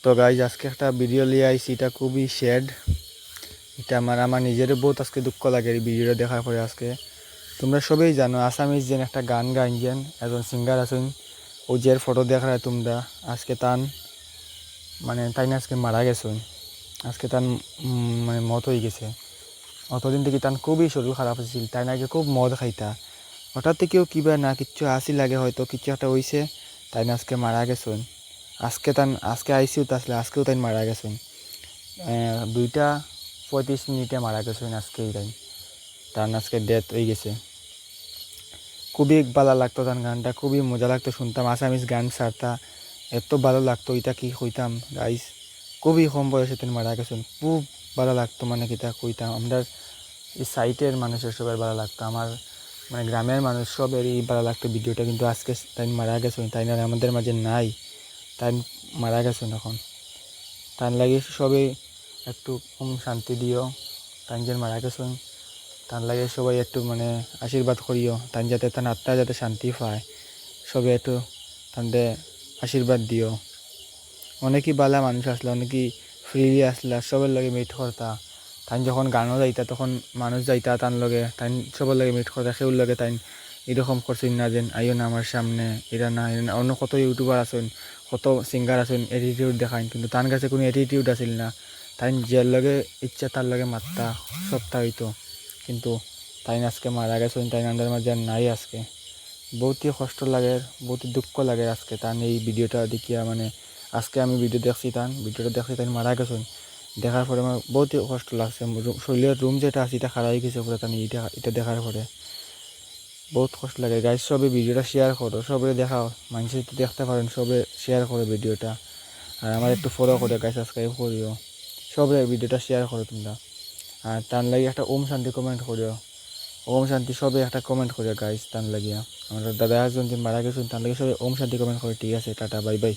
তো গাইজ আজকে একটা ভিডিও লিয়ে আইছি, এটা খুবই স্যাড। এটা আমার নিজেরও বহুত আজকে দুঃখ লাগে এই ভিডিওটা দেখার পরে। আজকে তোমরা সবাই জানো আসামিজ যেন একটা গান গাইছেন, একজন সিঙ্গার আছেন, ও যে ফটো দেখা তোমরা। আজকে তান তাই না আজকে মারা গেছেন। আজকে তান মত হয়ে গেছে। অতদিন থেকে তান খুবই শরীর খারাপ হয়েছিল, তাই নাকি খুব মদ খাইতা। হঠাৎ থেকেও কিবা না কিচ্ছু আসি লাগে, হয়তো কিছু একটা হয়েছে, তাই না আজকে মারা গেছেন। আজকে আইসিউ আসলে আজকেও তাই মারা গেছেন। 2:35 মারা গেছেন আজকে। তাই তার আজকে ডেথ হয়ে গেছে। খুবই ভালো লাগতো তার গানটা, খুবই মজা লাগতো শুনতাম। আসামিস গান সারতা এত ভালো লাগতো, এটা কি কইতাম গাইস। খুবই কম বয়সে তিনি মারা গেছেন, খুব ভালো লাগতো। কিতা কইতাম, আমরা এই সাইটের মানুষের সবার ভালো লাগতো, আমার গ্রামের মানুষ সবেরই ভালো লাগতো ভিডিওটা। কিন্তু আজকে তাই মারা গেছেন, তাই না আমাদের মাঝে নাই, তাই মারা গেছেন এখন। তার লাগে সবাই একটু শান্তি দিও। তাই যে মারা গেছেন, তার লাগে সবাই একটু আশীর্বাদ করিও, তাই যাতে তার আত্মা যাতে শান্তি পায়। সবাই একটু তাদের আশীর্বাদ দিও। অনেকই বালা মানুষ আসলে, অনেকই ফ্রিলি আসলে, সবার লগে মিট করতা। তাই যখন গানও যাইতা তখন মানুষ যাইতা তার লগে, তাই সবার লগে মিট করতা। সেওর লগে তাই এরকম করছেন না যেন আইও না আমার সামনে, এরা না এরা না। অন্য কত ইউটিউবার আছেন, কত সিঙ্গার আছেন, অ্যাটিটিউড দেখান, কিন্তু তার কাছে কোনো অ্যাটিটিউড আসিল না। তাই যার লগে ইচ্ছা তার লগে মাত্তা সপ্তাহ হইতো। কিন্তু তাই আজকে মারা গেছেন, তাই আমাদের মাঝে আর নাই আজকে। বহুতই কষ্ট লাগে, বহুতই দুঃখ লাগে আজকে তার এই ভিডিওটা দেখিয়া। আজকে আমি ভিডিওটা দেখছি তাই মারা গেছেন। দেখার পরে আমার বহুতই কষ্ট লাগছে। শরীরের রুম যেটা আছে এটা খারাপ হয়ে গেছে পুরো। তাই এটা দেখার পরে বহুত কষ্ট লাগে। গাইজ সবে ভিডিওটা শেয়ার করো, সবে দেখাও, মানুষ দেখতে পারেন, সবে শেয়ার করো ভিডিওটা। আর আমার একটু ফলো করে গাইজ, সাবস্ক্রাইব করিও, সবে ভিডিওটা শেয়ার করো তোমরা। আর তার লাগে একটা ওম শান্তি কমেন্ট করিও, ওম শান্তি সবে একটা কমেন্ট করিও গাইজ। তার লাগিয়া আমার দাদা একজন যে মারা গেছেন, তার লাগে সবাই ওম শান্তি কমেন্ট করে। ঠিক আছে, টাটা, বাই বাই।